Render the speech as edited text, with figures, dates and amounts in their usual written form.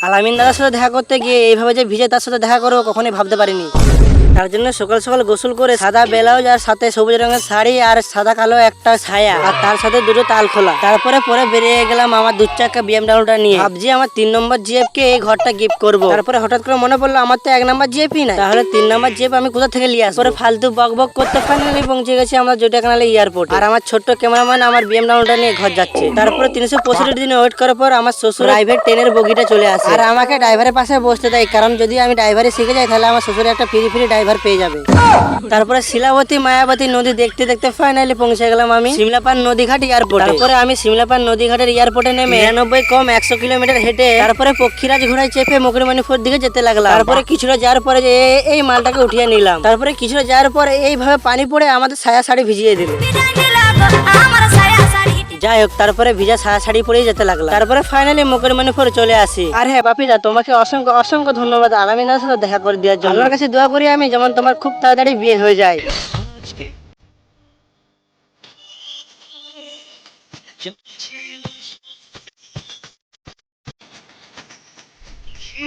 আলামিন দাদার সাথে দেখা করতে গিয়ে এইভাবে যে ভিজে তার সাথে দেখা করবো কখনোই ভাবতে পারিনি। তার জন্য সকাল সকাল গোসল করে সাদা ব্লাউজ আর সাথে সবুজ রঙের শাড়ি আর সাদা কালো একটা ছায়া আর তার সাথে দুটো তাল খোলা, তারপরে পরে বেরিয়ে গেলাম আমার 2 চাকা বিএমডাব্লিউটা নিয়ে। ভাবছি আমার 3 নম্বর জিএফ কে এই ঘরটা গিফট করবো। তারপরে হঠাৎ করে মনে পড়লো আমার তো 1 নম্বর জিএফই নাই, তাহলে 3 নম্বর জিএফ আমি কোথা থেকে নিয়ে আসবো। পরে ফালতু বক বক করতে ফাইনালি পৌঁছে গেছি আমরা জয়টাকানালি এয়ারপোর্ট। আর আমার ছোট্ট ক্যামেরাম্যান আমার বিএমডাব্লিউটা নিয়ে ঘর যাচ্ছে। তারপরে 365 দিন ওয়েট করার পর আমার শ্বশুর প্রাইভেট ট্রেনের বগিটা চলে আসে আর আমাকে ড্রাইভারের পাশে বসতে দেয়, কারণ যদি আমি ড্রাইভারে শিখে যাই তাহলে আমার শ্বশুর একটা ফ্রি ড্রাইভার পেয়ে যাবে। তারপরে শিলাবতী মায়াবতী নদী দেখতে দেখতে ফাইনালি পৌঁছে গেলাম আমি সিমলাপান নদীঘাট এয়ারপোর্ট। তারপরে আমি সিমলাপান নদীঘাটের এয়ারপোর্টে নেমে 99 কম 100 কিলোমিটার হেঁটে তারপরে পক্ষীরাজ ঘোড়ায় চেপে মকরমণিপুর দিকে যেতে লাগলাম। তারপরে কিছুটা যাওয়ার পরে যে এই মালটাকে উঠিয়ে নিলাম। তারপরে কিছুটা যাওয়ার পরে এইভাবে পানি পড়ে আমাদের সায়া শাড়ি ভিজিয়ে দিল। যাই হোক, তারপরে ভিজা সায়া শাড়ি পরেই যেতে লাগলাম। তারপরে ফাইনালি মকরমণিপুর চলে আসি। আর হ্যাঁ বাপিদা, তোমাকে অসংখ্য অসংখ্য ধন্যবাদ আলামিন দাদার সাথে দেখা করে দেওয়ার জন্য। আল্লাহর কাছে দোয়া করি আমি যেমন তোমার খুব তাড়াতাড়ি বিয়ে হয়ে যায়।